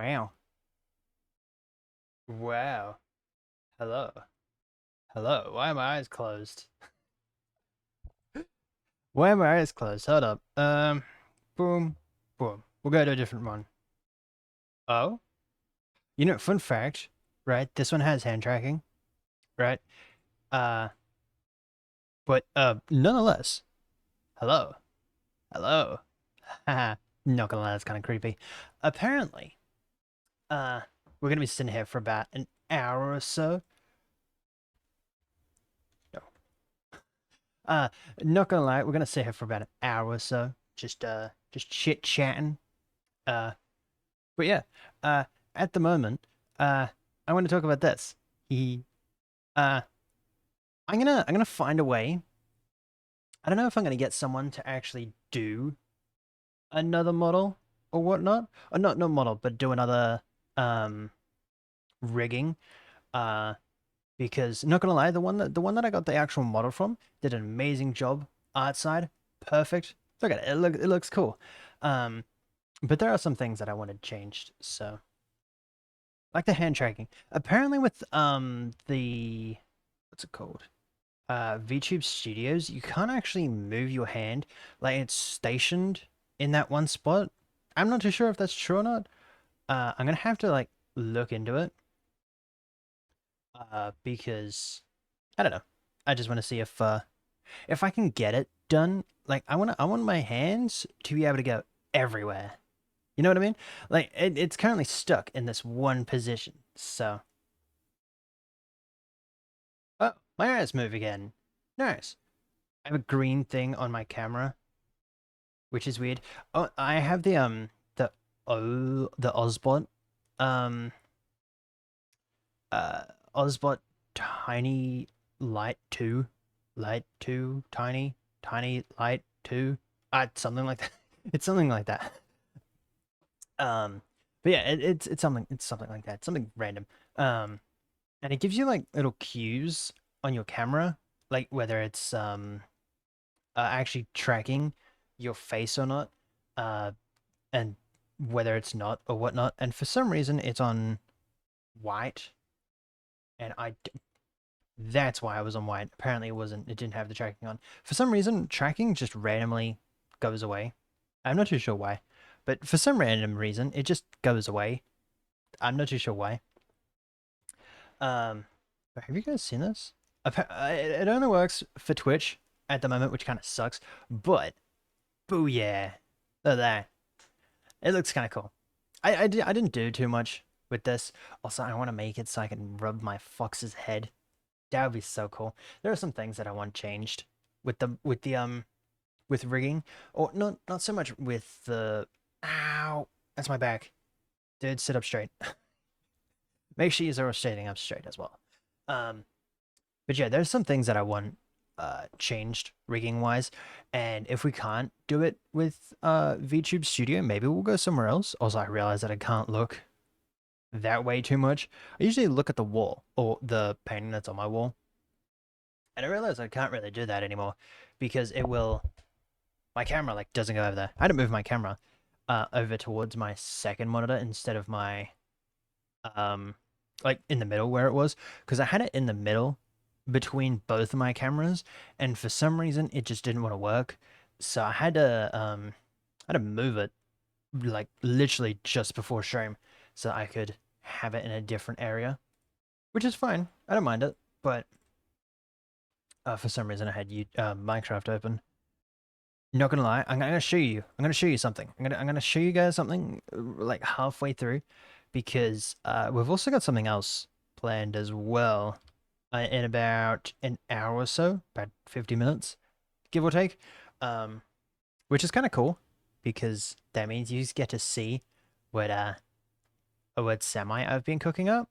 Wow. Wow. Hello. Hello. Why are my eyes closed? Why are my eyes closed? Hold up. Boom. Boom. We'll go to a different one. Oh? Fun fact, right? This one has hand tracking, right? Uh, but nonetheless. Hello. Hello. Haha. Not gonna lie, that's kind of creepy. Apparently, uh, we're gonna be sitting here for about an hour or so. No. Uh, Not gonna lie, we're gonna sit here for about an hour or so, just chit chatting. Uh, but yeah, uh, at the moment, I want to talk about this. He, uh, I'm gonna find a way. I don't know if I'm gonna get someone to actually do another model or whatnot, or not model, but do another um rigging. Uh, because not gonna lie, the one that I got the actual model from did an amazing job. Art side, perfect. Look at it. It looks cool. Um, but there are some things that I wanted changed. So like the hand tracking. Apparently with the what's it called? VTube Studios, you can't actually move your hand. Like it's stationed in that one spot. I'm not too sure if that's true or not. I'm gonna have to like look into it. Because I don't know. I just want to see if I can get it done. Like I want my hands to be able to go everywhere. You know what I mean? Like it's currently stuck in this one position. So, oh, my eyes move again. Nice. I have a green thing on my camera, which is weird. Oh, I have the Ozbot um uh Ozbot tiny light 2 light 2 tiny light 2 something like that. It's something like that. Um but yeah, it's something like that. Something random. Um and it gives you like little cues on your camera, like whether it's actually tracking your face or not, uh, and whether it's not or whatnot. And for some reason, it's on white, and that's why I was on white. Apparently, it wasn't. It didn't have the tracking on. For some reason, tracking just randomly goes away. I'm not too sure why, but for some random reason, it just goes away. I'm not too sure why. Um, have you guys seen this? It only works for Twitch at the moment, which kind of sucks. But booyah, look at that. It looks kind of cool. I didn't do too much with this. Also, I want to make it so I can rub my fox's head. That would be so cool. There are some things that I want changed with rigging, or not so much with the. Ow, that's my back, dude. Sit up straight. Make sure you're sitting up straight as well. Um, but yeah, there's some things that I want changed rigging wise, and if we can't do it with VTube Studio, maybe we'll go somewhere else. Also, I realize that I can't look that way too much. I usually look at the wall or the painting that's on my wall, and I realize I can't really do that anymore because my camera like doesn't go over there. I had to move my camera over towards my second monitor instead of my um like in the middle where it was, because I had it in the middle between both of my cameras, and for some reason it just didn't want to work. So I had to move it like literally just before stream so I could have it in a different area, which is fine. I don't mind it, but for some reason I had Minecraft open. Not gonna lie, I'm gonna show you. I'm gonna show you something. I'm gonna show you guys something like halfway through, because we've also got something else planned as well in about an hour or so, about 50 minutes, give or take, um, which is kind of cool because that means you just get to see what semi I've been cooking up.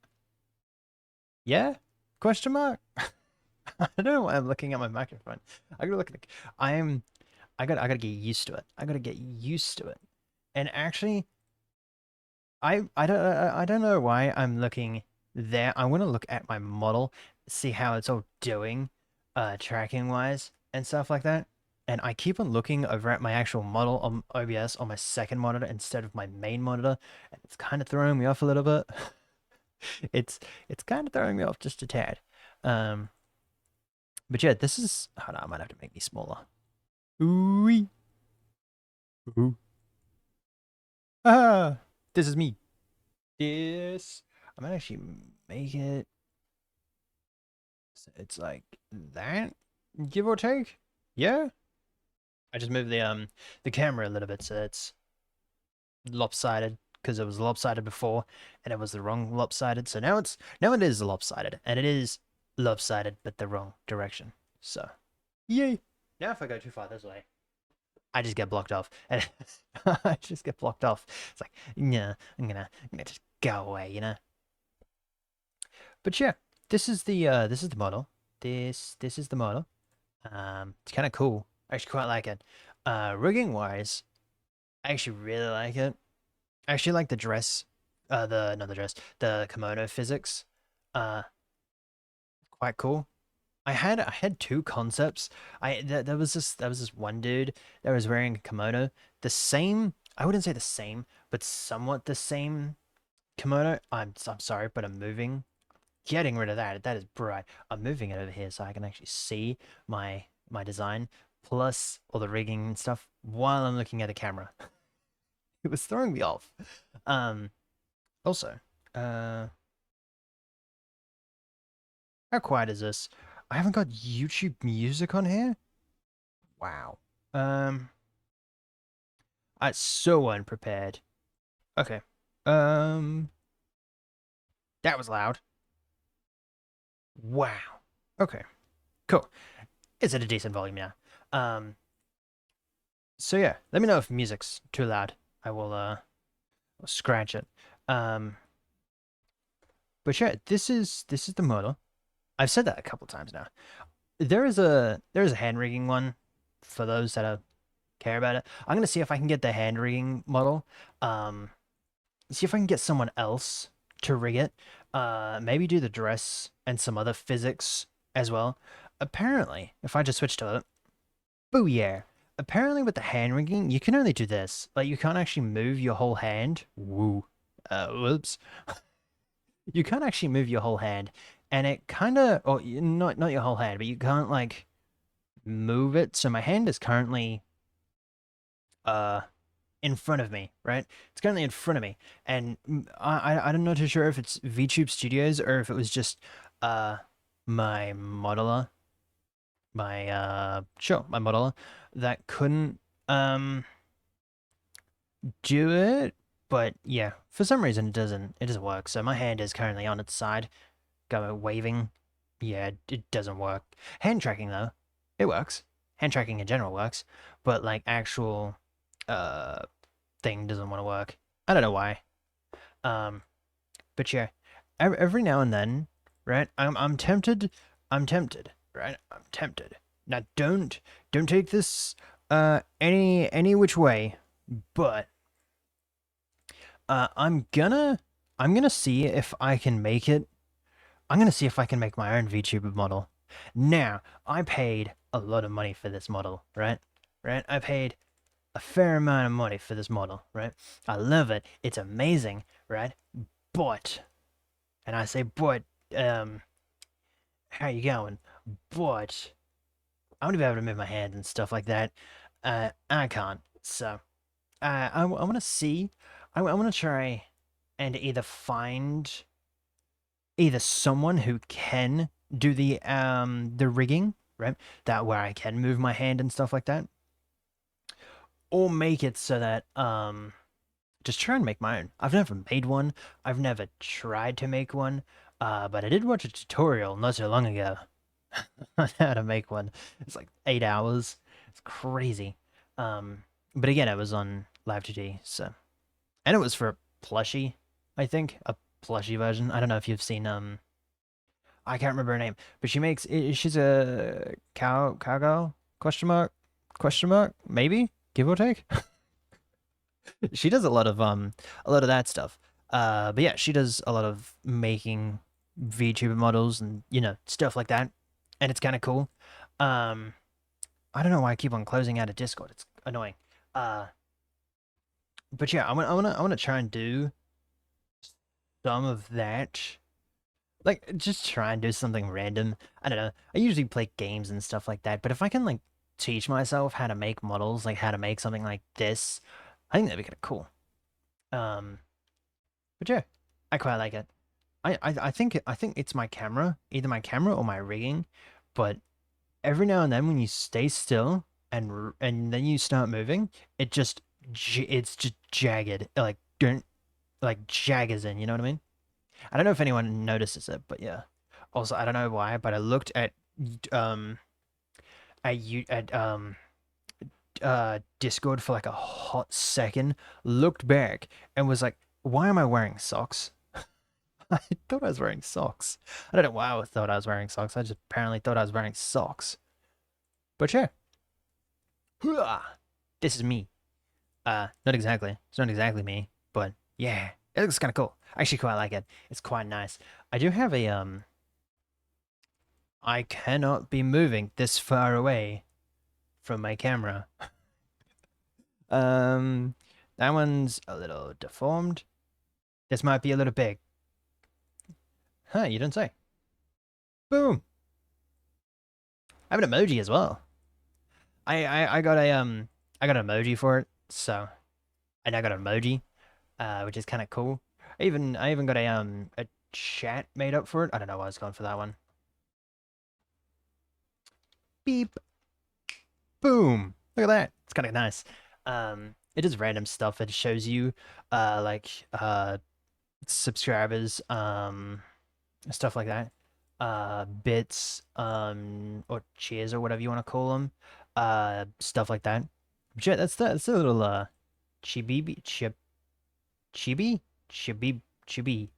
Yeah? Question mark? I don't know why I'm looking at my microphone. I gotta look at the. I'm. I gotta get used to it. I gotta get used to it. And actually, I don't know why I'm looking there. I want to look at my model, see how it's all doing, tracking wise and stuff like that. and I keep on looking over at my actual model on OBS on my second monitor instead of my main monitor, and it's kind of throwing me off a little bit. It's it's kind of throwing me off just a tad. Um, but yeah, this is. Hold on, I might have to make these smaller. Ooh, ooh. Ah, this is me. This. I might actually make it. So it's like that, give or take. Yeah. I just moved the camera a little bit so it's lopsided because it was lopsided before and it was the wrong lopsided. So now it is lopsided and it is lopsided but the wrong direction. So yay. Now if I go too far this way, I just get blocked off. And I just get blocked off. It's like, nah, I'm gonna just go away, you know? But yeah, this is the model. This is the model. It's kind of cool. I actually quite like it. Rigging wise, I actually really like it. I actually like the dress, the not the dress, the kimono physics. Uh, quite cool. I had two concepts. There was this one dude that was wearing a kimono, the same. I wouldn't say the same, but somewhat the same kimono. I'm sorry, but I'm moving. Getting rid of that. That is bright. I'm moving it over here so I can actually see my design plus all the rigging and stuff while I'm looking at the camera. It was throwing me off. Also, uh, how quiet is this? I haven't got YouTube music on here. Wow. I'm so unprepared. Okay. Um, that was loud. Wow. Okay. Cool. It's at a decent volume now. So yeah, let me know if music's too loud. I will scratch it. Um, but yeah, this is the model. I've said that a couple times now. There is a hand rigging one for those that care about it. I'm gonna see if I can get the hand rigging model. Um, See if I can get someone else to rig it. Maybe do the dress and some other physics as well. Apparently, if I just switch to it, booyah. Apparently, with the hand rigging, you can only do this. Like, you can't actually move your whole hand. Woo. Whoops. You can't actually move your whole hand, and it kind of, or not your whole hand, but you can't like move it. So my hand is currently uh in front of me, right? It's currently in front of me, and I'm not too sure if it's VTube Studios or if it was just my modeler, my modeler that couldn't do it. But yeah, for some reason it doesn't work. So my hand is currently on its side, going waving. Yeah, it doesn't work. Hand tracking though, it works. Hand tracking in general works, but like actual uh thing doesn't want to work. I don't know why. Um, but yeah, every now and then, right? I'm tempted. I'm tempted, right? I'm tempted. Now don't take this any which way, but I'm gonna see if I can make it. I'm gonna see if I can make my own VTuber model. Now, I paid a lot of money for this model, right? Right? I paid a fair amount of money for this model, right? I love it. It's amazing, right? But, and I say but, how you going? But I want to be able to move my hands and stuff like that. I can't. So, I want to see. I want to try and either find either someone who can do the rigging, right? That where I can move my hand and stuff like that, or make it so that just try and make my own. I've never made one. I've never tried to make one. But I did watch a tutorial not so long ago on how to make one. It's like 8 hours. It's crazy. But again, it was on Live 2D, so and it was for a plushie, I think, a plushie version. I don't know if you've seen I can't remember her name, but she's a cowgirl question mark maybe give or take. She does a lot of that stuff. But yeah, she does a lot of making VTuber models and stuff like that, and it's kind of cool. Um, I don't know why I keep on closing out of Discord. It's annoying. Uh, but yeah, I wanna try and do some of that. Like, just try and do something random. I don't know. I usually play games and stuff like that, but if I can like teach myself how to make models, like how to make something like this, I think that'd be kind of cool. Um, but yeah, I quite like it. I think it's my camera, either my camera or my rigging, but every now and then when you stay still and then you start moving, it's just jagged, like don't like jaggers in, you know what I mean? I don't know if anyone notices it, but yeah. Also, I don't know why, but I looked um at Discord for like a hot second, looked back and was like, why am I wearing socks? I thought I was wearing socks. I don't know why I thought I was wearing socks. I just apparently thought I was wearing socks. But yeah. This is me. Not exactly. It's not exactly me, but yeah. It looks kind of cool. I actually quite like it. It's quite nice. I do have a I cannot be moving this far away from my camera. Um that one's a little deformed. This might be a little big. Huh, you didn't say. Boom. I have an emoji as well. I got a I got an emoji for it, so and I got an emoji, which is kind of cool. I even got a chat made up for it. I don't know why I was going for that one. Beep, boom. Look at that. It's kind of nice. It is random stuff. It shows you like subscribers, stuff like that. Bits, or cheers or whatever you want to call them. Stuff like that. But yeah, that's a little chibi chip chibi chibi.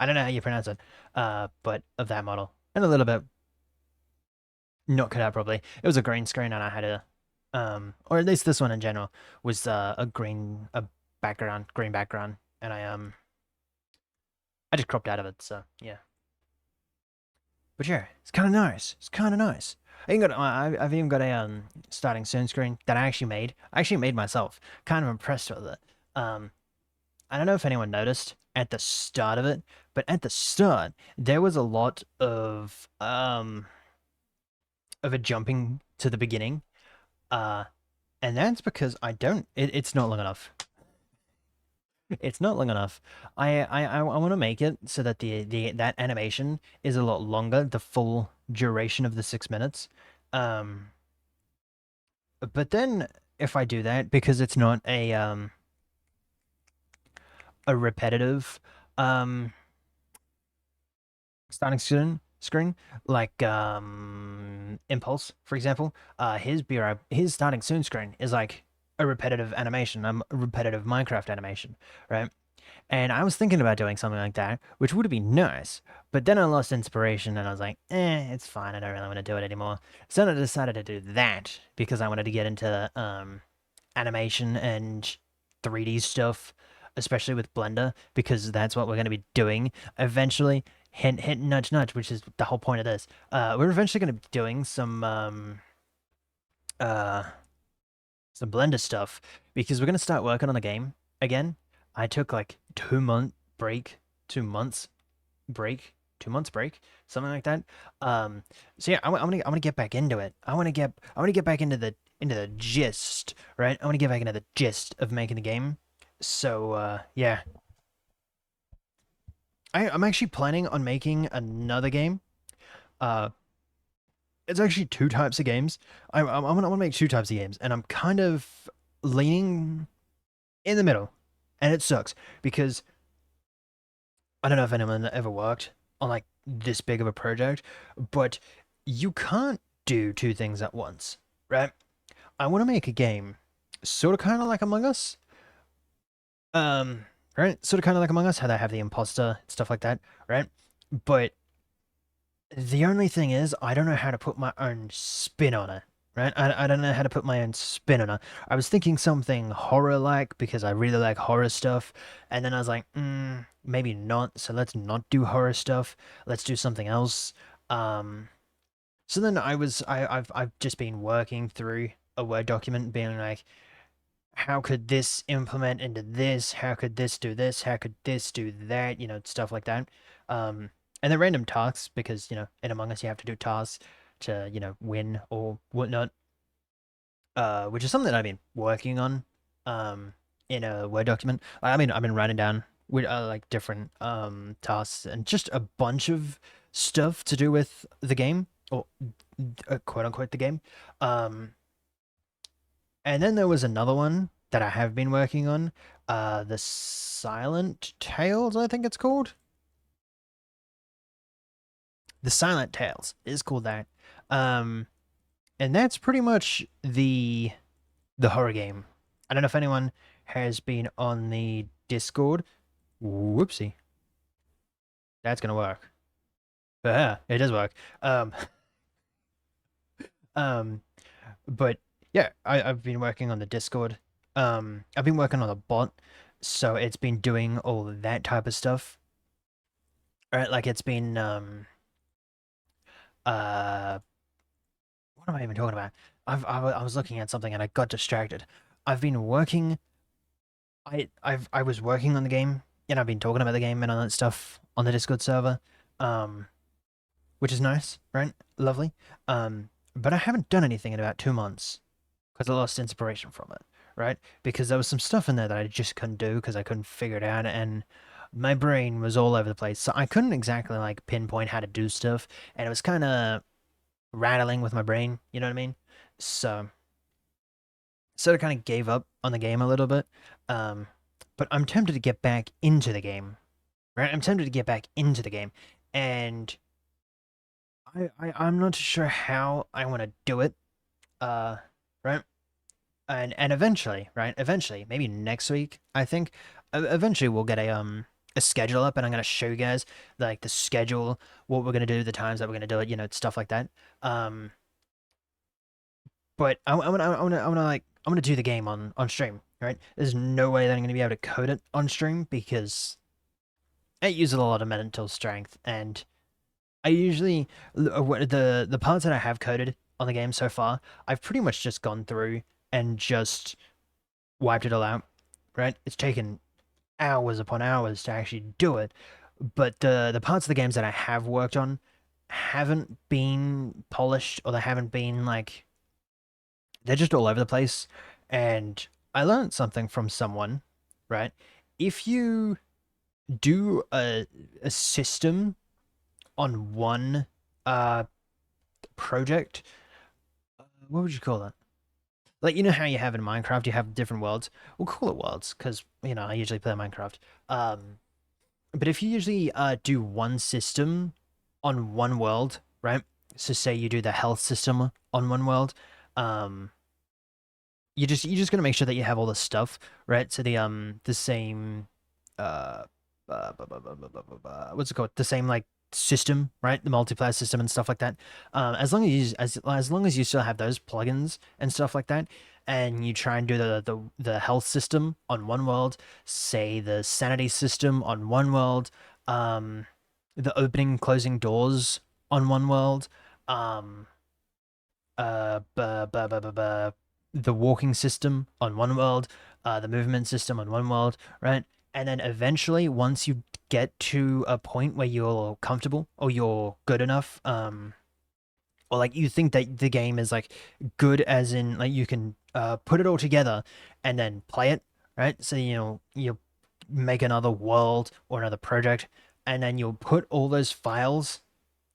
I don't know how you pronounce it. But of that model and a little bit not cut out properly. It was a green screen and I had a or at least this one in general was a green background, and I just cropped out of it. So yeah. But yeah, it's kind of nice. It's kind of nice. I've even got a starting soon screen that I actually made. I actually made myself. Kind of impressed with it. Um, I don't know if anyone noticed at the start of it, but at the start there was a lot of a jumping to the beginning. Uh, and that's because it's not long enough. It's not long enough. I want to make it so that the that animation is a lot longer, the full duration of the 6 minutes. Um, but then if I do that, because it's not a repetitive um starting screen like Impulse, for example, his starting soon screen is like a repetitive animation, a repetitive Minecraft animation, right? And I was thinking about doing something like that, which would be nice. But then I lost inspiration and I was like, it's fine. I don't really want to do it anymore. So then I decided to do that because I wanted to get into animation and 3D stuff, especially with Blender, because that's what we're going to be doing eventually. Hint, hint, nudge, nudge, which is the whole point of this. We're eventually going to be doing uh, some Blender stuff because we're going to start working on the game again. I took like 2 month break, 2 months break, 2 months break, something like that. So yeah, I want to get back into it. I want to get back into the gist, right? I want to get back into the gist of making the game. So yeah, I'm actually planning on making another game. Uh, it's actually two types of games. I want to make two types of games, and I'm kind of leaning in the middle, and it sucks because I don't know if anyone ever worked on like this big of a project, but you can't do two things at once, right? I want to make a game sort of kind of like Among Us. Right? Sort of kind of like Among Us, how they have the imposter, stuff like that, right? But the only thing is, I don't know how to put my own spin on it, right? I don't know how to put my own spin on it. I was thinking something horror-like because I really like horror stuff, and then I was like, maybe not, so let's not do horror stuff. Let's do something else. Um, So then I've just been working through a Word document, being like, how could this implement into this? How could this do this? How could this do that? Stuff like that. And they're random tasks because, in Among Us you have to do tasks to, win or whatnot. Which is something that I've been working on, in a Word document. I mean, I've been writing down with like different tasks and just a bunch of stuff to do with the game or quote unquote the game. Um, and then there was another one that I have been working on, the Silent Tales, I think it's called. The Silent Tales is called that. Um, and that's pretty much the horror game. I don't know if anyone has been on the Discord. Whoopsie. That's gonna work. But yeah, it does work. Um, um, but yeah, I've been working on the Discord. I've been working on a bot, so it's been doing all of that type of stuff. Right, like it's been uh what am I even talking about? I was looking at something and I got distracted. I've been working I was working on the game and I've been talking about the game and all that stuff on the Discord server. Um which is nice, right? Lovely. But I haven't done anything in about 2 months because I lost inspiration from it, right? Because there was some stuff in there that I just couldn't do because I couldn't figure it out, and my brain was all over the place. So I couldn't exactly like pinpoint how to do stuff, and it was kind of rattling with my brain. You know what I mean? So sort of kind of gave up on the game a little bit. Um, but I'm tempted to get back into the game, right? I'm tempted to get back into the game, and I'm not sure how I want to do it. Right? And eventually, right? Eventually, maybe next week, I think. Eventually, we'll get a schedule up, and I'm gonna show you guys like the schedule, what we're gonna do, the times that we're gonna do it, stuff like that. Um, but I'm gonna do the game on stream, right? There's no way that I'm gonna be able to code it on stream because it uses a lot of mental strength, and I usually the parts that I have coded on the game so far, I've pretty much just gone through and just wiped it all out, right? It's taken hours upon hours to actually do it, but the parts of the games that I have worked on haven't been polished, or they haven't been like, they're just all over the place. And I learned something from someone, right? If you do a system on one uh project, what would you call that? Like, how you have in Minecraft, you have different worlds. We'll call it worlds because, I usually play Minecraft. But if you usually do one system on one world, right? So say you do the health system on one world, um, you just gotta make sure that you have all the stuff, right? So the same uh, what's it called? The same like system, right? The multiplayer system and stuff like that. As long as as long as you still have those plugins and stuff like that, and you try and do the health system on one world, say the sanity system on one world, um, the opening closing doors on one world, um, the walking system on one world, the movement system on one world, right? And then eventually, once you get to a point where you're comfortable or you're good enough, or like you think that the game is like good, as in like you can put it all together and then play it, right? So you make another world or another project, and then you'll put all those files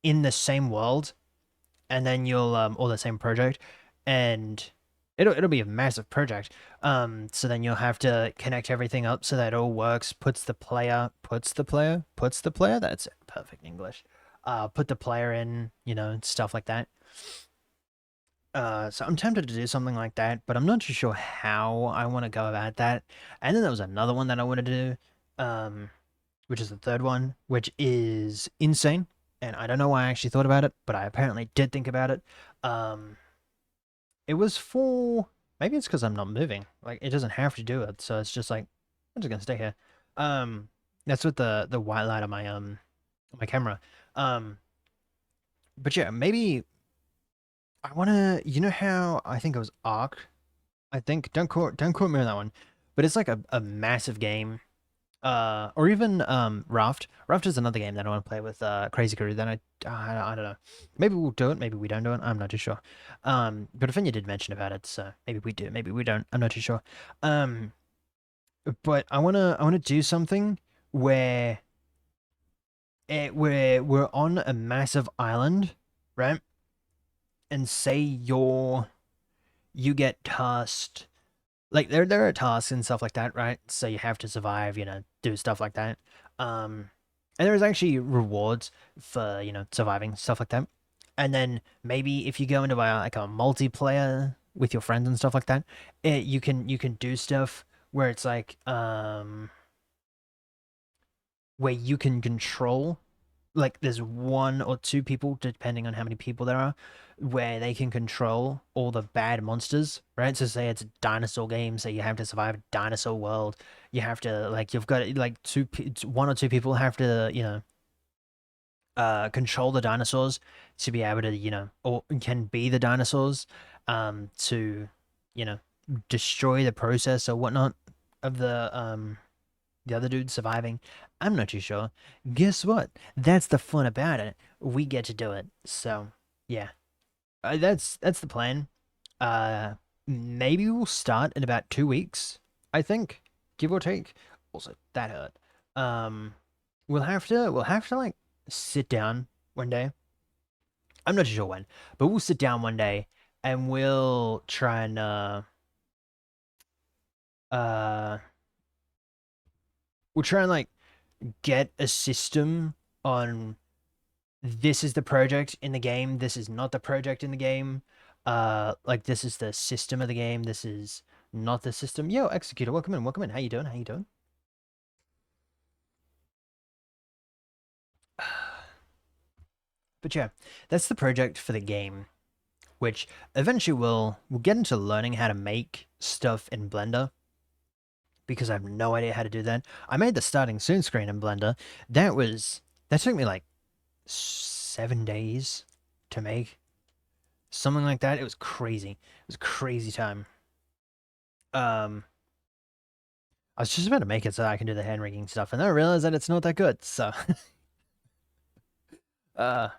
in the same world, and then you'll or the same project, and it'll be a massive project. So then you'll have to connect everything up so that it all works. Puts the player. That's perfect English. Put the player in, stuff like that. So I'm tempted to do something like that, but I'm not too sure how I want to go about that. And then there was another one that I wanted to do, which is the third one, which is insane. And I don't know why I actually thought about it, but I apparently did think about it. Um, it was for, maybe it's because I'm not moving. Like it doesn't have to do it, so it's just like I'm just gonna stay here. Um, that's with the white light on my camera. Um, but yeah, maybe I wanna, you know how I think it was Ark. I think don't quote me on that one, but it's like a massive game. Or even Raft. Raft is another game that I want to play with Crazy Crew. Then I don't know. Maybe we'll do it. Maybe we don't do it. I'm not too sure. But Afinia did mention about it, so maybe we do. Maybe we don't. I'm not too sure. Um, but I wanna do something where we're on a massive island, right? And say you get tasked, like there are tasks and stuff like that, right? So you have to survive, do stuff like that. And there's actually rewards for, surviving stuff like that. And then maybe if you go into like a multiplayer with your friends and stuff like that, you can do stuff where it's like where you can control, like there's one or two people depending on how many people there are, where they can control all the bad monsters, right? So say it's a dinosaur game, so you have to survive a dinosaur world. You have to, like, you've got like one or two people have to, control the dinosaurs to be able to, or can be the dinosaurs, to, you know destroy the process or whatnot of the other dude surviving. I'm not too sure. Guess what? That's the fun about it. We get to do it. So, yeah. That's the plan. Uh, Maybe we'll start in about 2 weeks, I think, give or take. Also, that hurt. Um, we'll have to like sit down one day. I'm not too sure when, but we'll sit down one day and we'll try and uh we'll try and like get a system on, this is the project in the game, this is not the project in the game. Like this is the system of the game, this is not the system. Yo, Executor, welcome in, welcome in. How you doing? How you doing? But yeah, that's the project for the game, which eventually we'll get into learning how to make stuff in Blender, because I have no idea how to do that. I made the starting soon screen in Blender. That took me like 7 days to make. Something like that. It was crazy. It was a crazy time. Um, I was just about to make it so I can do the hand rigging stuff, and then I realized that it's not that good. So, uh,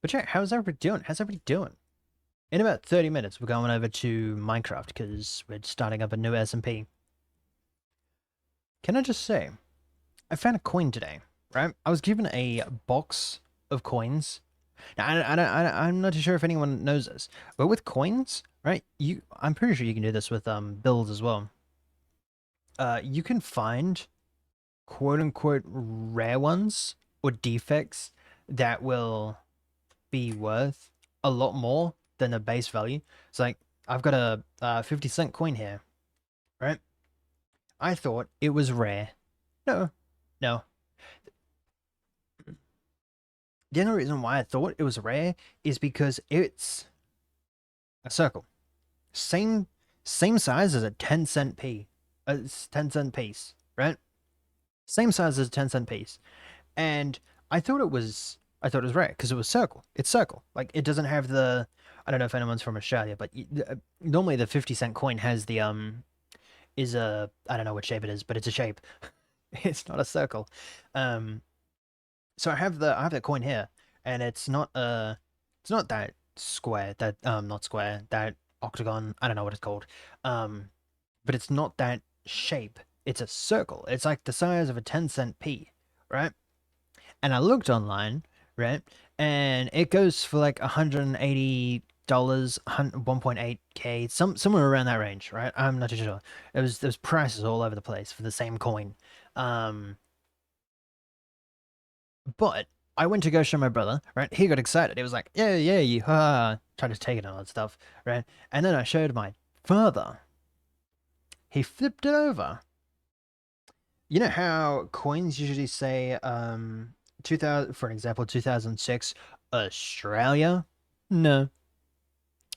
but yeah, how's everybody doing? How's everybody doing? In about 30 minutes, we're going over to Minecraft because we're starting up a new SMP. Can I just say, I found a coin today, right? I was given a box of coins. Now, I'm not too sure if anyone knows this, but with coins, right? I'm pretty sure you can do this with builds as well. You can find quote unquote rare ones or defects that will be worth a lot more than the base value. It's like I've got a 50-cent coin here, right? I thought it was rare. No, no. The only reason why I thought it was rare is because it's a circle, same same size as a 10-cent p, a 10-cent piece, right? Same size as a 10-cent piece, and I thought it was rare because it was circle. It's circle. Like it doesn't have the. I don't know if anyone's from Australia, but normally the 50-cent coin has the is a, I don't know what shape it is, but it's a shape. It's not a circle. Um, so I have the coin here, and it's not that square, that not square, that octagon. I don't know what it's called. Um, but it's not that shape. It's a circle. It's like the size of a 10-cent p, right? And I looked online, right? And it goes for like $180, 1.8K, somewhere around that range, right? I'm not too sure. There's prices all over the place for the same coin. Um, but I went to go show my brother, right? He got excited. He was like, "Yeah, yeah, you tried to take it and all that stuff, right?" And then I showed my father. He flipped it over. You know how coins usually say 2000, for example, 2006 Australia? No.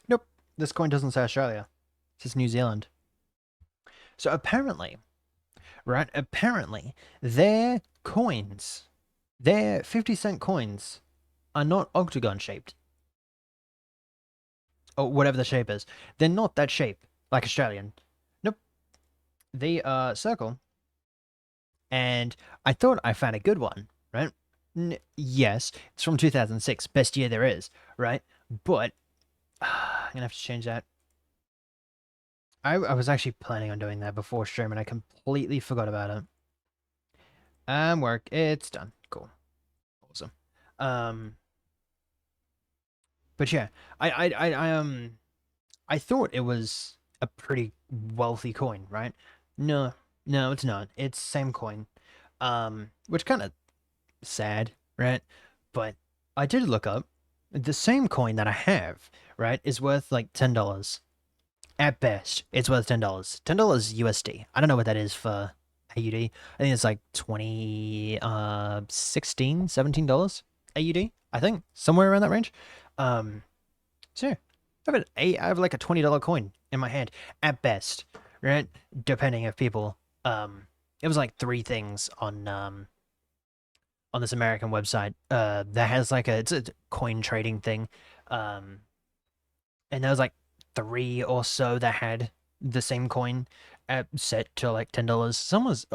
Nope. This coin doesn't say Australia. It says New Zealand. So apparently, right? Apparently, their coins, their 50-cent coins are not octagon shaped. or whatever the shape is. They're not that shape like Australian. Nope, they are circle. And I thought I found a good one, right? Yes, it's from 2006, best year there is, right? But I'm gonna have to change that. I was actually planning on doing that before stream, and I completely forgot about it. Work, it's done. Cool, awesome. Um, but yeah, I thought it was a pretty wealthy coin, right? No, no, it's not. It's same coin. Which kind of sad, right? But I did look up the same coin that I have, right, is worth like $10. At best, it's worth $10. $10 USD. I don't know what that is for AUD. I think it's like 20 16, $17 AUD, I think. Somewhere around that range. So yeah, I have like a $20 coin in my hand at best, right? Depending if people it was like three things on this American website that has like it's a coin trading thing. Um and there was like three or so that had the same coin set to like $10. Some was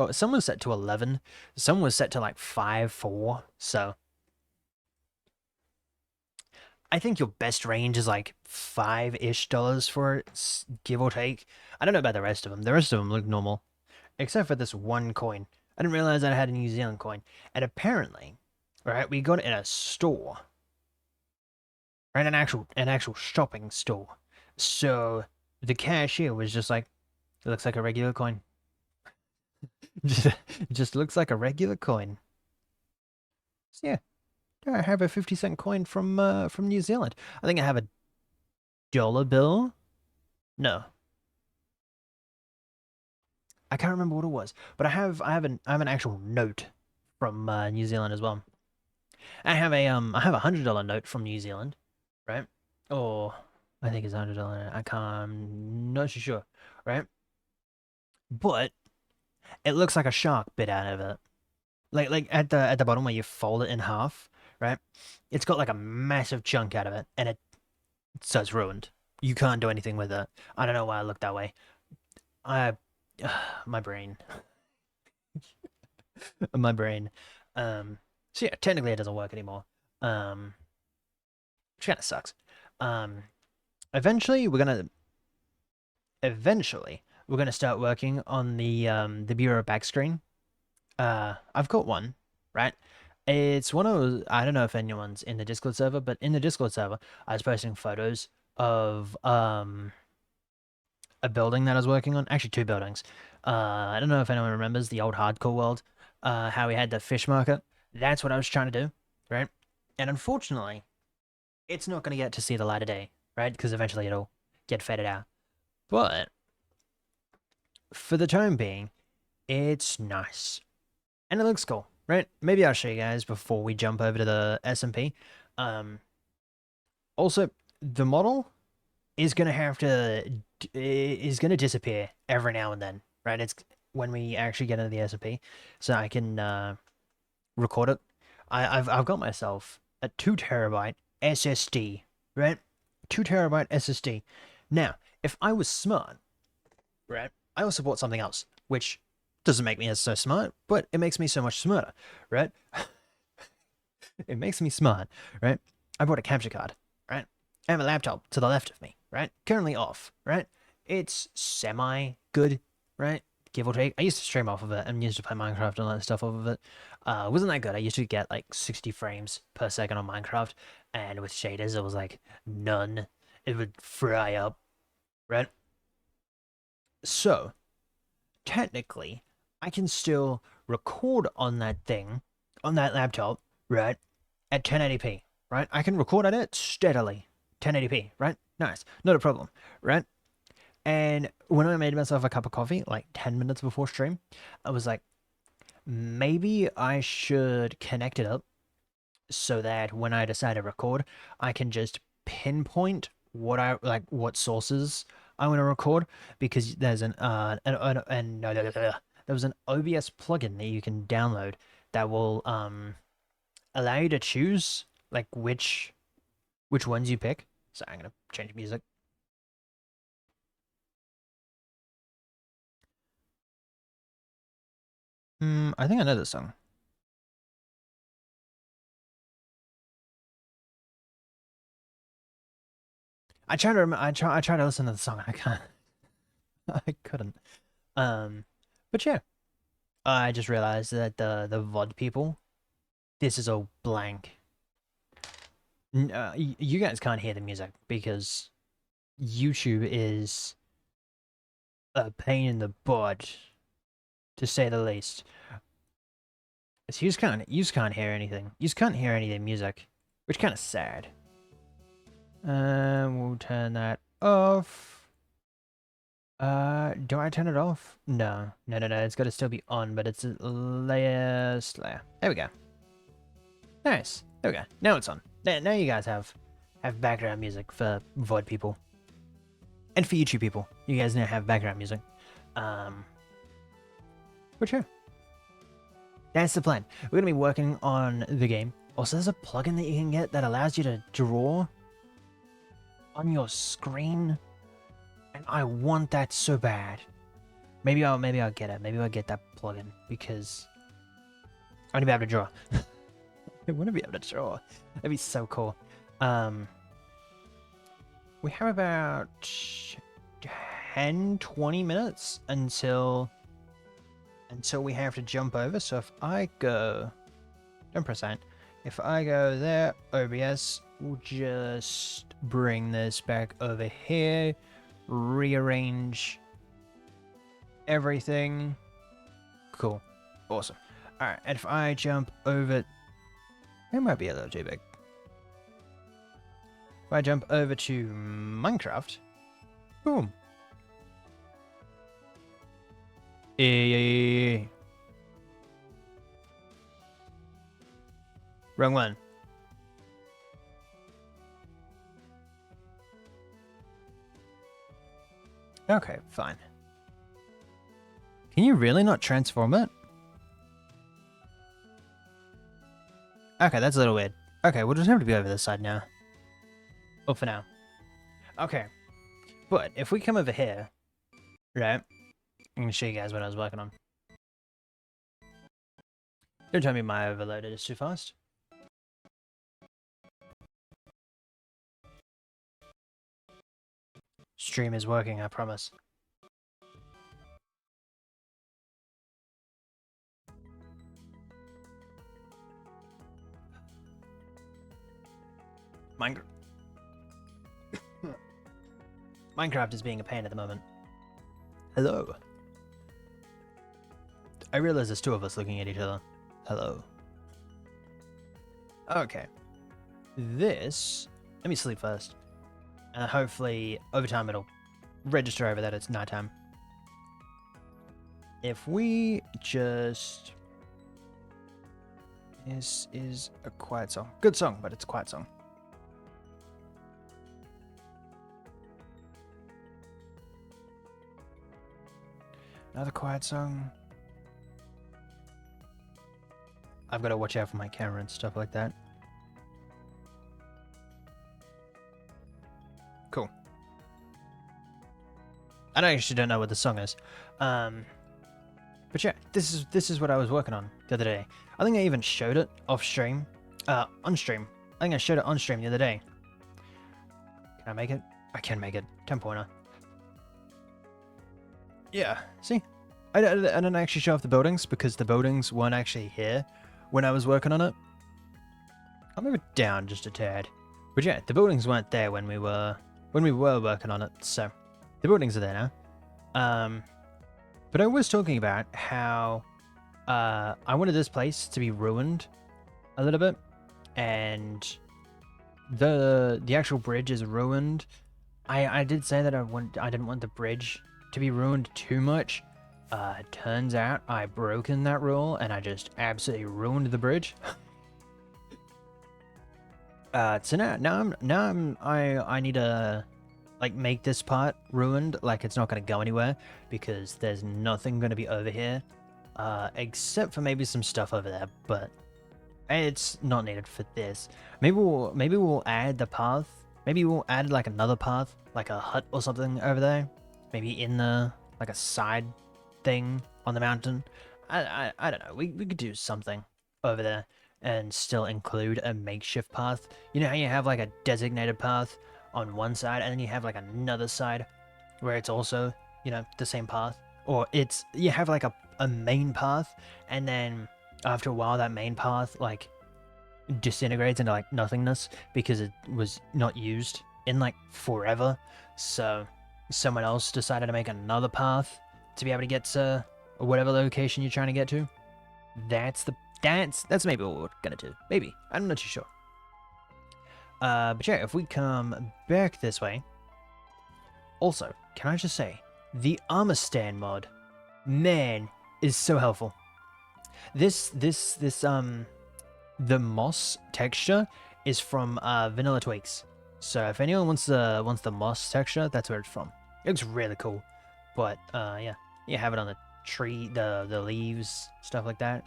set to 11. Some was set to like 5, 4. So I think your best range is like $5-ish for it, give or take. I don't know about the rest of them. The rest of them look normal, except for this one coin. I didn't realize I had a New Zealand coin, and apparently, right, we got it in a store, right, an actual shopping store. So the cashier was just like, "It looks like a regular coin. just, just looks like a regular coin." So yeah, I have a 50-cent coin from New Zealand. I think I have a dollar bill. No, I can't remember what it was, but I have an actual note from New Zealand as well. I have $100 note from New Zealand, right? Or I think it's $100. I can't. I'm not too sure, right? But it looks like a shark bit out of it. Like at the bottom where you fold it in half, right? It's got like a massive chunk out of it, and so it's ruined. You can't do anything with it. I don't know why I look that way. I my brain. My brain. So yeah, technically it doesn't work anymore. Which kind of sucks. Um, eventually we're gonna start working on the Bureau back screen. I've got one, right? It's one of those, I don't know if anyone's in the Discord server, but in the Discord server, I was posting photos of a building that I was working on. Actually, two buildings. I don't know if anyone remembers the old hardcore world, how we had the fish market. That's what I was trying to do, right? And unfortunately, it's not going to get to see the light of day, right? Because eventually it'll get faded out. But for the time being, it's nice. And it looks cool, right? Maybe I'll show you guys before we jump over to the SMP. Um, Also, the model is gonna have to is gonna disappear every now and then, right? It's when we actually get into the SMP, so I can record it. I've got myself a 2 terabyte SSD, right? 2 terabyte SSD. Now, if I was smart, right, I also bought something else, which doesn't make me as so smart, but it makes me so much smarter, right? It makes me smart, right? I bought a capture card, right? I have a laptop to the left of me, right? Currently off, right? It's semi good, right? Give or take. I used to stream off of it and used to play Minecraft and all that stuff off of it. Wasn't that good. I used to get like 60 frames per second on Minecraft, and with shaders it was like none. It would fry up, right? So technically, I can still record on that thing, on that laptop, right? At 1080p, right? I can record at it steadily. 1080p, right? Nice. Not a problem, right? And when I made myself a cup of coffee, like 10 minutes before stream, I was like, maybe I should connect it up so that when I decide to record, I can just pinpoint what sources I want to record, because there's there was an OBS plugin that you can download that will allow you to choose like which ones you pick, So I'm gonna change music. I think I know this song. I tried to I tried to listen to the song. I can't. I couldn't. But yeah, I just realized that the VOD people, this is all blank. You guys can't hear the music because YouTube is a pain in the butt, to say the least. So you just can't hear anything. You just can't hear any of the music, which kind of sad. We'll turn that off. Do I turn it off? No. It's got to still be on, but it's a layer. There we go. Nice. There we go. Now it's on. Now you guys have background music for VOD people. And for YouTube people. You guys now have background music. But sure. That's the plan. We're going to be working on the game. Also, there's a plugin that you can get that allows you to draw on your screen. And I want that so bad. Maybe I'll get it. Maybe I'll get that plugin because I want to be able to draw. I want to be able to draw. That'd be so cool. We have about 10-20 minutes until we have to jump over. So if I go, don't press that. If I go there, OBS, we'll just bring this back over here. Rearrange everything. Cool. Awesome. Alright, and if I jump over... It might be a little too big. If I jump over to Minecraft... Boom. Wrong one. Okay, fine. Can you really not transform it? Okay, that's a little weird. Okay, we'll just have to be over this side now. Well, for now. Okay. But if we come over here, right? I'm going to show you guys what I was working on. Don't tell me my overloaded is too fast. Stream is working, I promise. Minecraft is being a pain at the moment. Hello. I realize there's two of us looking at each other. Hello. Okay. This... Let me sleep first. And hopefully, over time, it'll register over that it's nighttime. If we just... This is a quiet song. Good song, but it's a quiet song. Another quiet song. I've got to watch out for my camera and stuff like that. Cool. I actually don't know what the song is. But yeah, this is what I was working on the other day. I think I even showed it off stream. On stream. I think I showed it on stream the other day. Can I make it? I can make it. 10-pointer. Yeah, see? I didn't actually show off the buildings because the buildings weren't actually here when I was working on it. I'll move it down just a tad. But yeah, the buildings weren't there when we were working on it, so the buildings are there now. But I was talking about how I wanted this place to be ruined a little bit, and the actual bridge is ruined. I did say that I didn't want the bridge to be ruined too much. Turns out I broken that rule and I just absolutely ruined the bridge. So now I need to like make this part ruined, like it's not gonna go anywhere because there's nothing gonna be over here, except for maybe some stuff over there, but it's not needed for this. Maybe we'll add the path. Maybe we'll add like another path, like a hut or something over there. Maybe in the, like a side thing on the mountain. I don't know. We could do something over there and still include a makeshift path. You know how you have like a designated path on one side and then you have like another side where it's also, you know, the same path? Or it's, you have like a main path and then after a while that main path like disintegrates into like nothingness because it was not used in like forever. So someone else decided to make another path to be able to get to whatever location you're trying to get to. That's maybe what we're gonna do. Maybe. I'm not too sure. But yeah, if we come back this way. Also, can I just say, the armor stand mod, man, is so helpful. The moss texture is from Vanilla Tweaks. So if anyone wants the moss texture, that's where it's from. It looks really cool. But yeah, you have it on the tree, the leaves, stuff like that.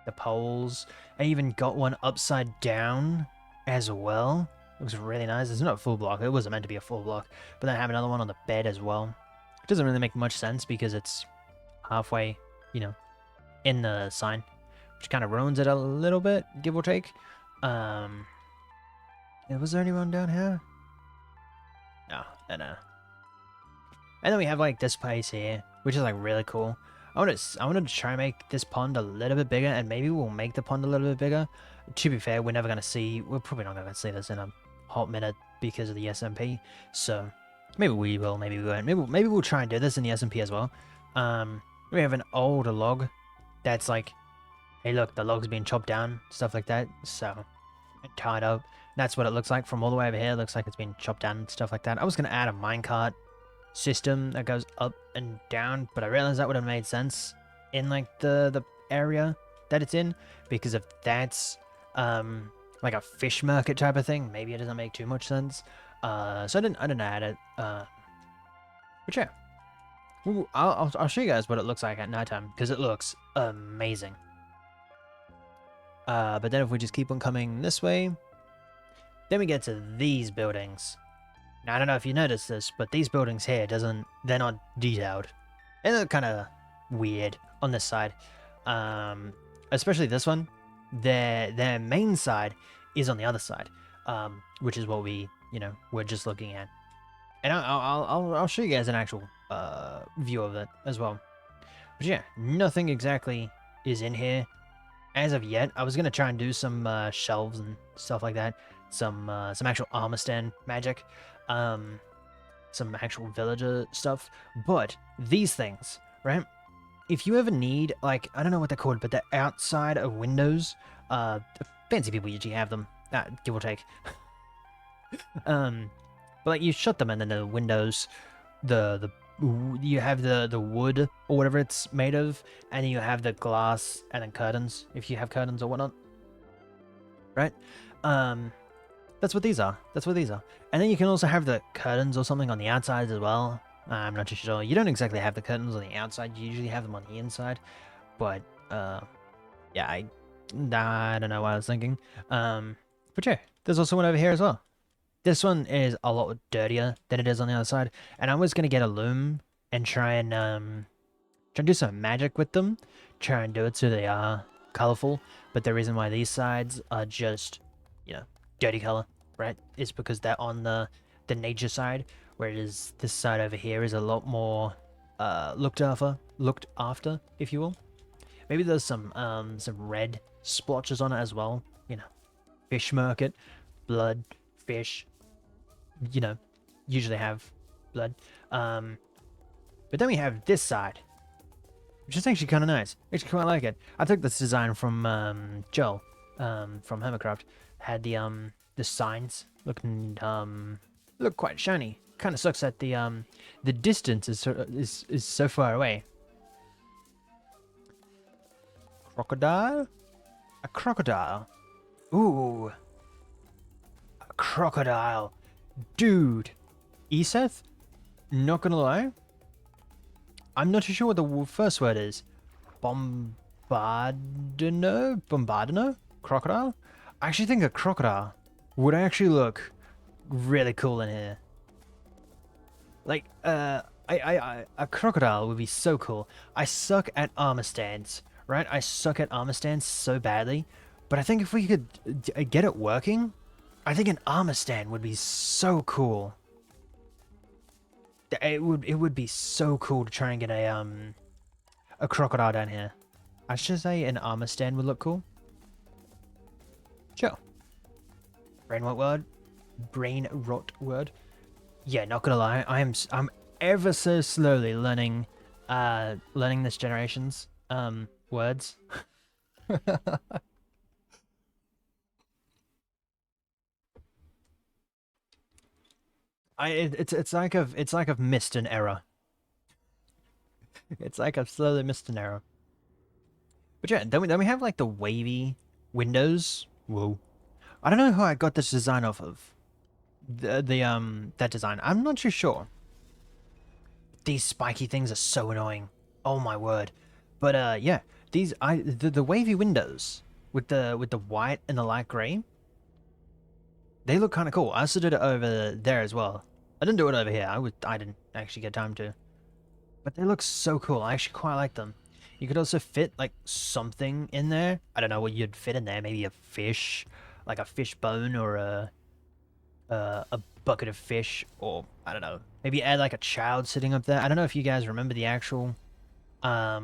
The poles. I even got one upside down as well. Looks really nice. It's not a full block. It wasn't meant to be a full block. But then I have another one on the bed as well. It doesn't really make much sense because it's halfway, you know, in the sign. Which kind of ruins it a little bit, give or take. Yeah, was there anyone down here? No. And then we have like this place here, which is like really cool. I wanted to try and make this pond a little bit bigger, and maybe we'll make the pond a little bit bigger. To be fair, we're probably not gonna see this in a hot minute because of the SMP. So maybe we will, maybe we won't. Maybe we'll try and do this in the SMP as well. We have an old log that's like, hey look, the log's being chopped down, stuff like that. So tied up. That's what it looks like from all the way over here. It looks like it's been chopped down, stuff like that. I was gonna add a minecart system that goes up and down, but I realized that would have made sense in like the area that it's in, because if that's like a fish market type of thing, maybe it doesn't make too much sense. So I didn't add it. But yeah, I'll show you guys what it looks like at nighttime because it looks amazing. But then if we just keep on coming this way, then we get to these buildings. Now, I don't know if you noticed this, but these buildings here, they're not detailed. And they're kind of weird on this side. Especially this one. Their main side is on the other side, which is what we're just looking at. And I'll show you guys an actual view of it as well. But yeah, nothing exactly is in here as of yet. I was gonna try and do some shelves and stuff like that, some actual armor stand magic, some actual villager stuff. But these things, right? If you ever need, like, I don't know what they're called, but they're outside of windows. Fancy people usually have them, give or take. But like you shut them and then the windows, you have the wood or whatever it's made of, and then you have the glass and then curtains if you have curtains or whatnot, right? That's what these are. That's what these are. And then you can also have the curtains or something on the outside as well. I'm not too sure. You don't exactly have the curtains on the outside. You usually have them on the inside. But yeah, I don't know what I was thinking. But yeah, there's also one over here as well. This one is a lot dirtier than it is on the other side, and I was gonna get a loom and try and do some magic with them, try and do it so they are colorful. But the reason why these sides are just, dirty color, right, is because they're on the nature side, whereas this side over here is a lot more looked after, if you will. Maybe there's some red splotches on it as well. Fish market, blood. Fish, usually have blood. But then we have this side, which is actually kind of nice. Actually quite like it. I took this design from Joel, from Hermitcraft. Had the signs looking look quite shiny. Kind of sucks that the distance is so far away. Crocodile? A crocodile. Ooh. Crocodile. Dude. Eseth? Not gonna lie. I'm not too sure what the first word is. Bombardino? Crocodile? I actually think a crocodile would actually look really cool in here. Like, a crocodile would be so cool. I suck at armor stands, right? I suck at armor stands so badly. But I think if we could get it working, I think an armor stand would be so cool. It would be so cool to try and get a crocodile down here. I should say an armor stand would look cool. Sure. Brain rot word. Brain rot word. Yeah, not gonna lie, I'm ever so slowly learning this generation's words. It's like I've missed an error. It's like I've slowly missed an error. But yeah, then we have like the wavy windows. Whoa. I don't know who I got this design off of. That design. I'm not too sure. These spiky things are so annoying. Oh my word. But yeah, the wavy windows with the white and the light grey, they look kind of cool. I also did it over there as well. I didn't do it over here. I didn't actually get time to. But they look so cool. I actually quite like them. You could also fit like something in there. I don't know what you'd fit in there. Maybe a fish, like a fish bone, or a bucket of fish, or I don't know. Maybe add like a child sitting up there. I don't know if you guys remember the actual. I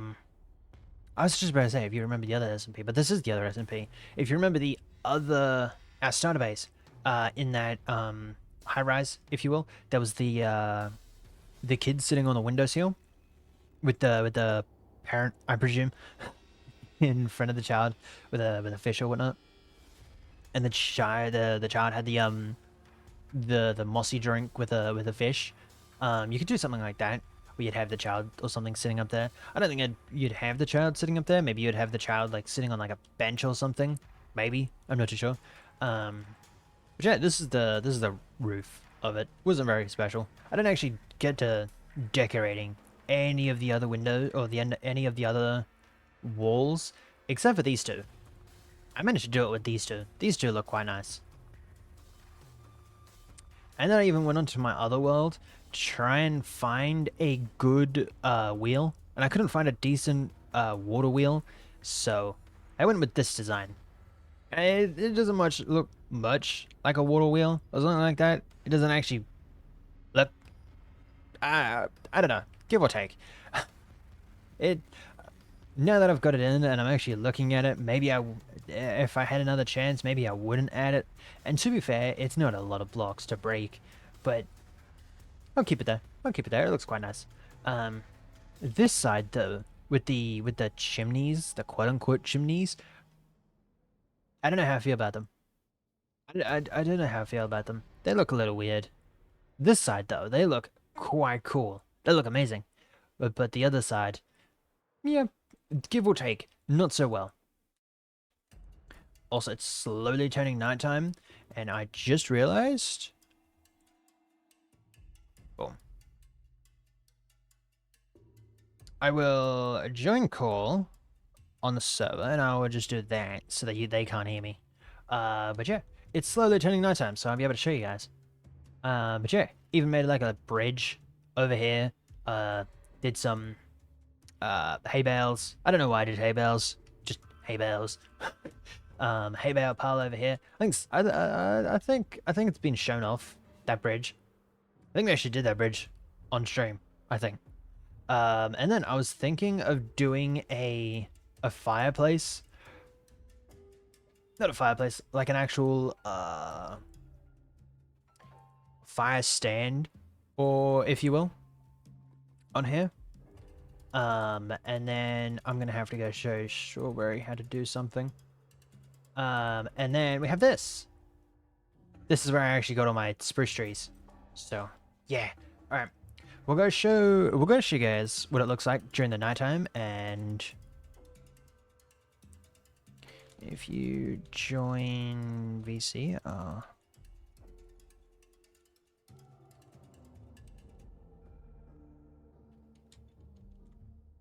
was just about to say if you remember the other SMP, but this is the other SMP. If you remember the other our starter base, in that high rise, if you will, there was the kid sitting on the windowsill with the parent, I presume, in front of the child with a fish or whatnot, and the child had the mossy drink with a fish. You could do something like that, where you'd have the child or something sitting up there. I don't think you'd have the child sitting up there. Maybe you'd have the child like sitting on like a bench or something. Maybe, I'm not too sure. But yeah, this is the roof of it. Wasn't very special. I didn't actually get to decorating any of the other windows or any of the other walls except for these two. I managed to do it with these two. These two look quite nice. And then I even went onto my other world to try and find a good wheel, and I couldn't find a decent water wheel, so I went with this design. It doesn't look much like a water wheel or something like that. It doesn't actually look. I don't know, give or take. It. Now that I've got it in and I'm actually looking at it, maybe if I had another chance, maybe I wouldn't add it. And to be fair, it's not a lot of blocks to break, but I'll keep it there. I'll keep it there. It looks quite nice. This side though, with the chimneys, the quote-unquote chimneys, I don't know how I feel about them. I don't know how I feel about them. They look a little weird. This side though, they look quite cool. They look amazing. But the other side, yeah, give or take, not so well. Also, it's slowly turning nighttime, and I just realized. Boom. I will join call on the server, and I will just do that so that they can't hear me. But yeah, it's slowly turning nighttime, so I'll be able to show you guys. But yeah, even made like a bridge over here. Did some hay bales. I don't know why I did hay bales. Just hay bales. Hay bale pile over here. I think it's been shown off, that bridge. I think they actually did that bridge on stream, I think. And then I was thinking of doing a fireplace. Not a fireplace, like an actual fire stand, or if you will, on here. And then I'm gonna have to go show Strawberry how to do something. And then we have this. This is where I actually got all my spruce trees. So yeah, all right. We'll go show you guys what it looks like during the nighttime, and if you join VC,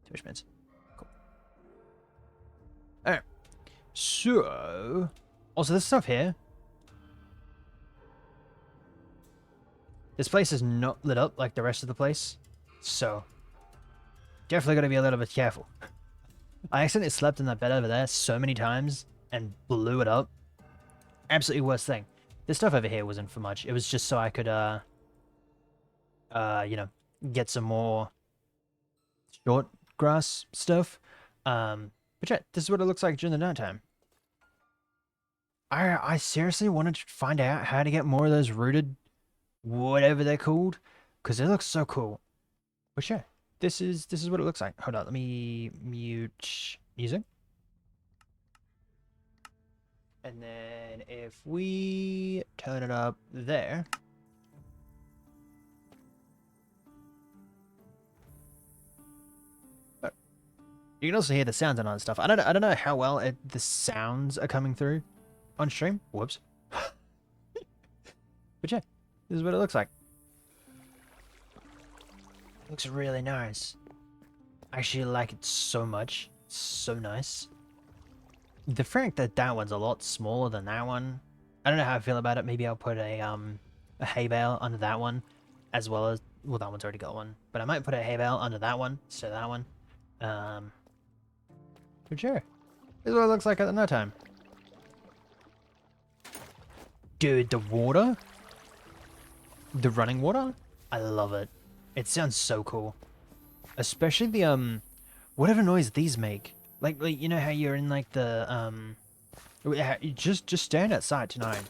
Twitch minutes. Cool. Alright. So also this stuff here. This place is not lit up like the rest of the place, so definitely got to be a little bit careful. I accidentally slept in that bed over there so many times and blew it up. Absolutely worst thing. This stuff over here wasn't for much. It was just so I could, you know, get some more short grass stuff. But yeah, this is what it looks like during the nighttime. I seriously wanted to find out how to get more of those rooted, whatever they're called, because it looks so cool. But yeah, this is what it looks like. Hold on, let me mute music. And then if we turn it up there. You can also hear the sounds and other stuff. I don't know how well the sounds are coming through on stream. Whoops. But yeah, this is what it looks like. It looks really nice. I actually like it so much. It's so nice. The fact that that one's a lot smaller than that one, I don't know how I feel about it. Maybe I'll put a hay bale under that one, as well as, well, that one's already got one, but I might put a hay bale under that one, so that one. But sure, this is what it looks like at the night time. Dude, the water, the running water, I love it. It sounds so cool, especially the whatever noise these make. Like you know how you're in like the you just stand outside tonight,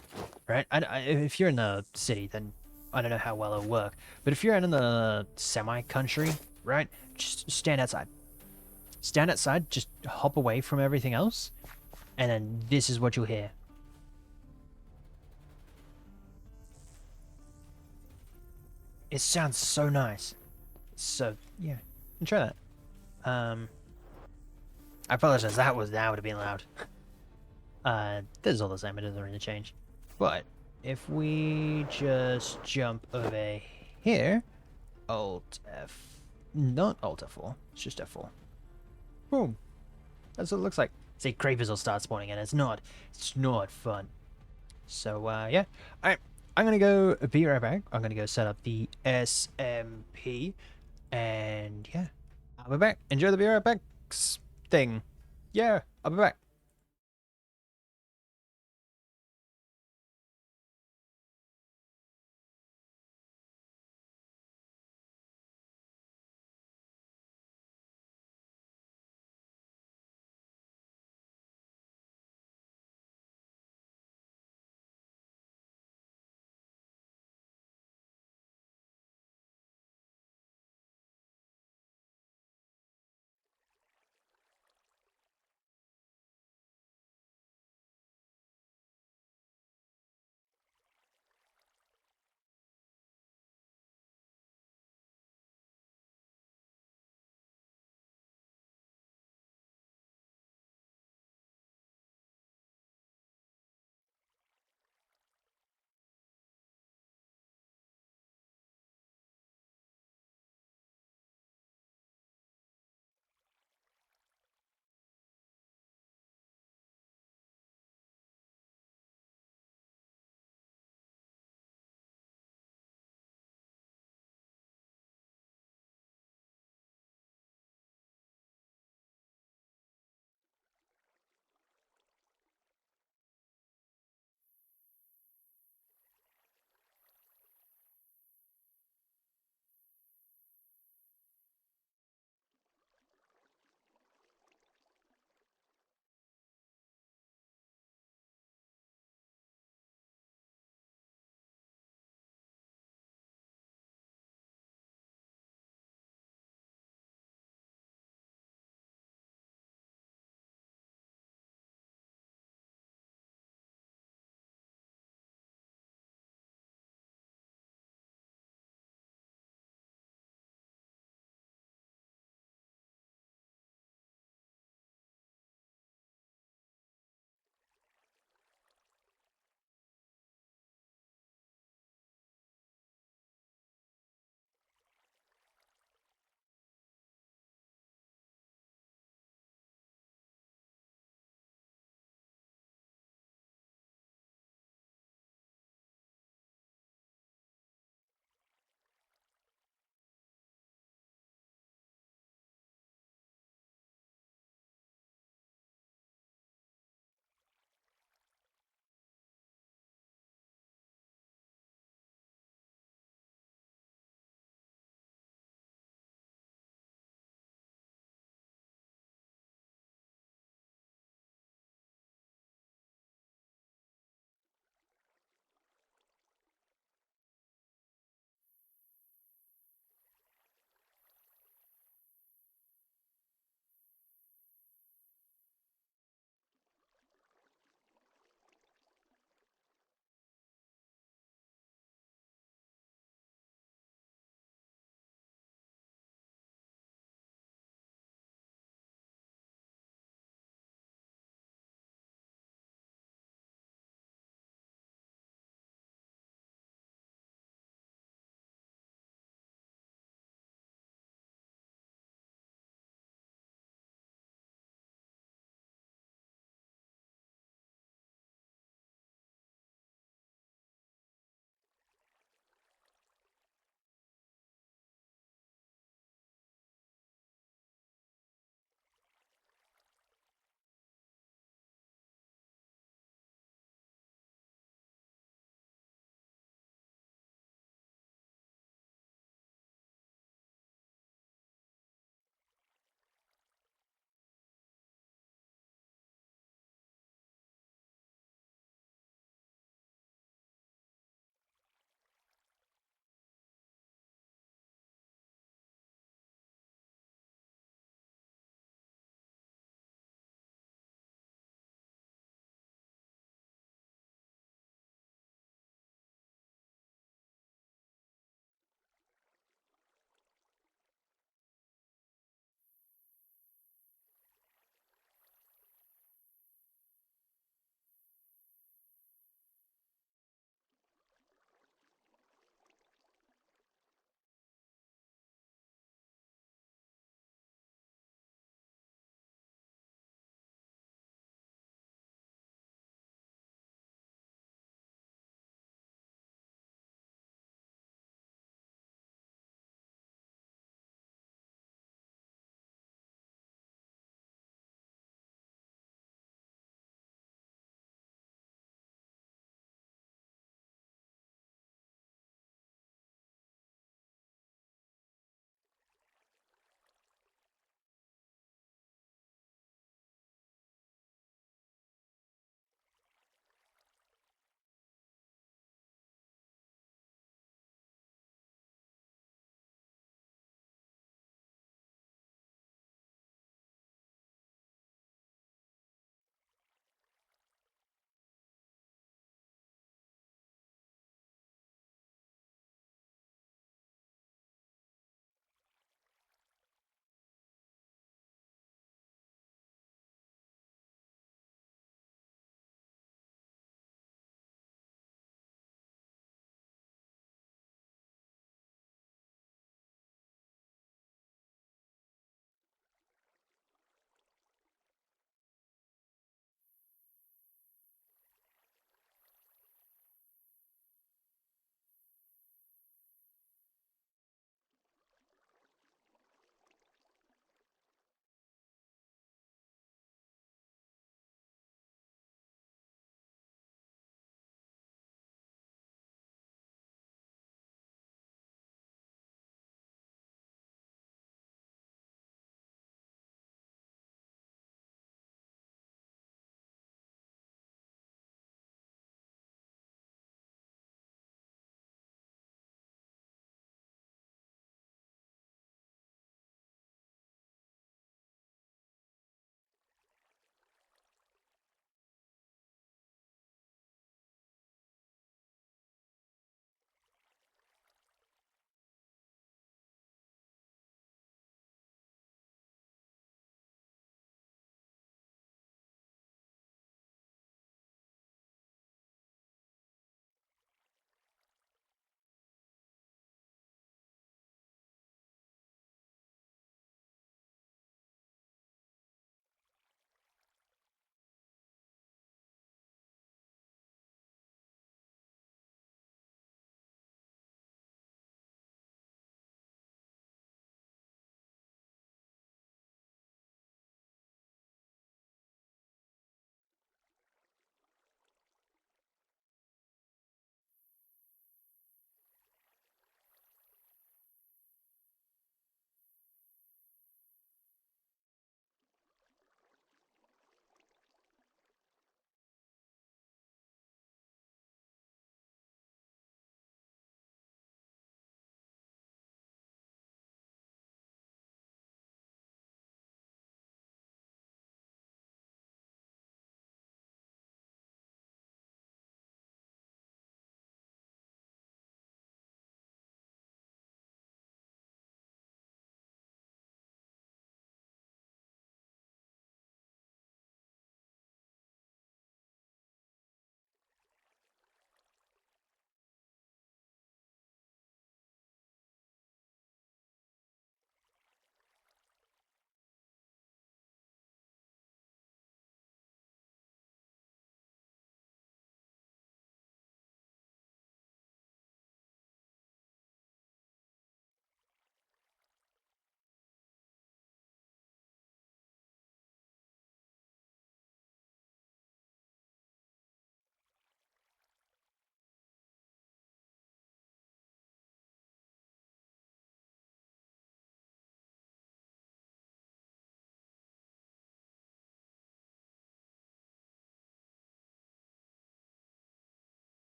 right? If you're in the city, then I don't know how well it'll work. But if you're out in the semi-country, right? Just stand outside. Stand outside, just hop away from everything else, and then this is what you'll hear. It sounds so nice. So yeah, try that. I apologize. That would have been loud. This is all the same. It doesn't really change. But if we just jump over here, Alt F, not Alt F4. It's just F4. Boom. That's what it looks like. See, creepers will start spawning, and it's not fun. So yeah. All right. I'm gonna go be right back. I'm gonna go set up the SMP, and yeah, I'll be back. Enjoy the be right back thing. Yeah, I'll be back.